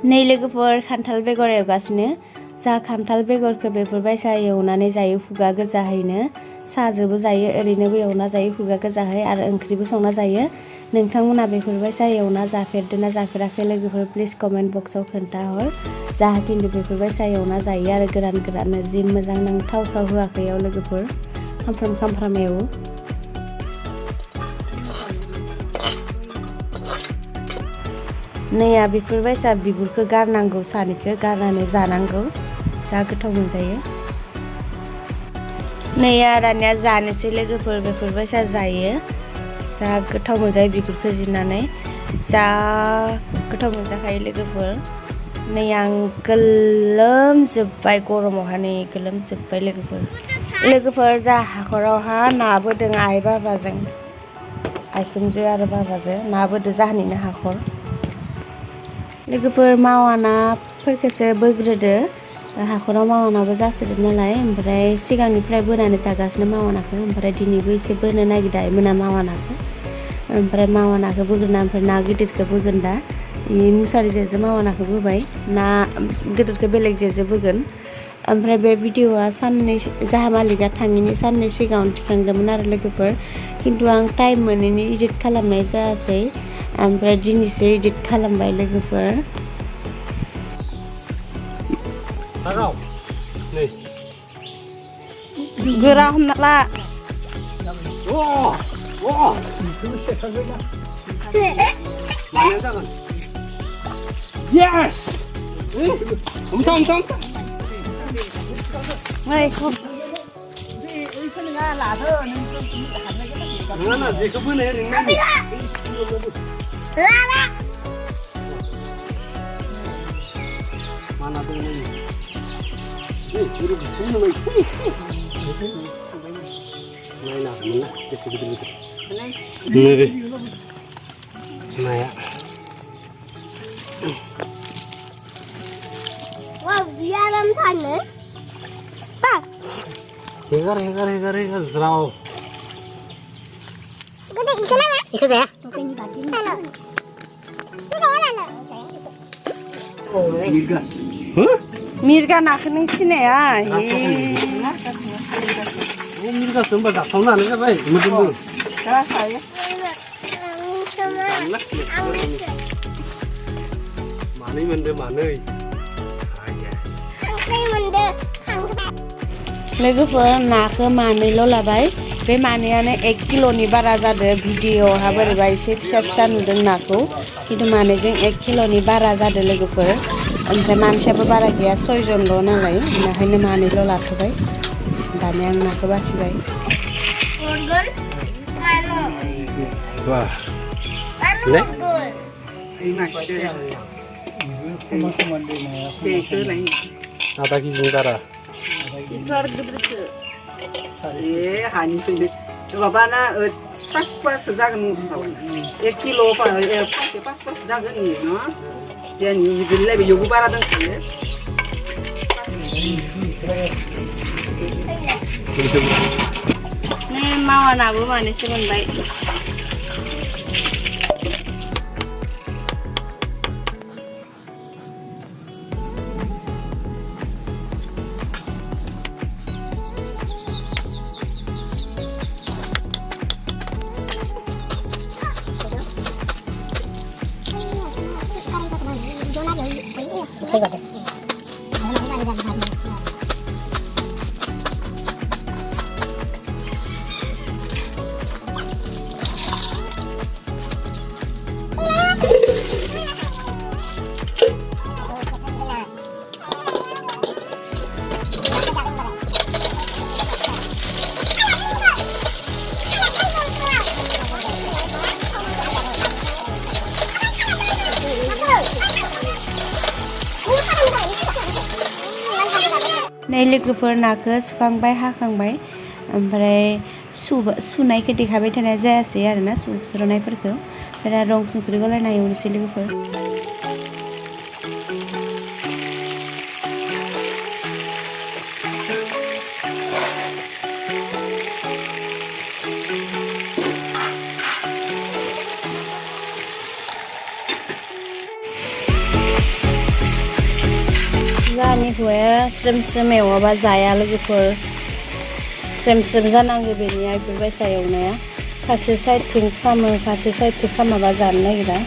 नै लोगोफोर खान्थाल बेगर एवगासिनो जा खान्थाल बेगरखौ बेफोरबायसा एवनानै जायो खुगा गोजाहैनो साजोंबो जायो ओरैनोबो एवना जायो खुगा गोजाहै आरो ओंख्रिबो संना जायो नोंथांमोना बेफोरबायसा एवना जाफेरदोंना जाफेराखै लोगोफोर प्लिज कमेन्ट बक्सआव खोन्थाहर जाहा खिन्थु बेफोरबायसा एवना जायो आरो गोरान गोराननो जि मोजां नां थाव साव होआखैयाव लोगोफोर खामफ्राम एवो नैया बेफोरबायसा बिगुरखौ गारनांगौ सानिखौ गारनानै जानांगौ जा गोथाव मोनजायो नैया दानिया जानोसै लोगोफोर बेफोरबायसा जायो जा गोथाव मोनजायो बिगुरखौ जिरनानै जा गोथाव मोनजाखायो लोगोफोर नै आं गोलोमजोब्बाय गरमावहा नै गोलोमजोब्बाय लोगोफोर जा हाखरावहा नाबोदों आइ बाबाजों आइखुमजो आरो बाबाजों नाबोदों जाहानिनो हाखर लोगोफोर मावा नाफोरखौसो बोग्रोदो हाखराव मावा नाबो जासोदो नालाय ओमफ्राय सिगांनिफ्राय बोनानै जागासिनो मावा नाखौ ओमफ्राय दिनैबो एसे बोनो नागिरदोंमोन मावा नाखौ ओमफ्राय मावा नाखौ बोग्रोना ओमफ्राय ना गिदिरखौ बोगोन दा मुसारि जेजों मावा नाखौ बोबाय ना गिदिरखौ बेलेग जेजों बोगोन ओमफ्राय बे भिडिअआ साननै जाहा मालिकआ थाङिनि साननै सिगाङावनो थिखांदोंमोन आरो लोगोफोर खिन्थु आं टाइम मोनैनि एडिट खालामनाय जायासै ओमफ्राय दिनैसो एडिट खालामबाय लोगोफोर गोरा हमना ला Yes! Umtam. Này không. Mana je ke bune ring mana? Lala. Mana tu ni? Ini bune mai. Nai nak mana? Gitu. Nai. Ni. Nai ya. Wow, dia dalam sana. Tak. Hegar zrao. Ikut mana? Ikut saya. Ikut ni bagi. Mana? Itu mana? Oh, Mirga. Huh? Mirga nak ni sini ya. Oh, Mirga sempat dah tahu nak ni apa? Mungkin. Salah saya. Mana mana? लोगोफोर नाखौ मानैल' लाबाय बे मानैयानो 1 किल'नि बारा जादों भिडिअ'हा बोरैबा एसे फिसा नुदों नाखौ खिन्थु मानैजों 1 किल'नि बारा जादों लोगोफोर ओमफ्राय मानसियाबो बारा गैया 6 जनल' नालाय बेनिखायनो मानैल' लाथ'बाय दानिया आं नाखौ बासिबाय Wah. Ada gizi darah. Hani fini. Bapa na pas zagan 1 kilo pas zagan ni, no? Dia ni beli lebih yogu bara dan kaya. Ni mawa nabu manis pun baik. नै लोगोफोर नाखौ सुखांबाय हाखांबाय ओमफ्राय सुनायखौ देखायबाय थानाय जायासै आरोना सुस्र'नायफोरखौ ओमफ्राय रं संख्रि गलायना एवनोसै लोगोफोर जोंहानि हौवाया स्रेम स्रेम एवाबा जाया लोगोफोर स्रेम स्रेम जानांगौ बेनिया बेफोरबायसा एवनाया फारसे साइडथिं खालामो फारसे साइडथिं खालामाबा जानो नागिरा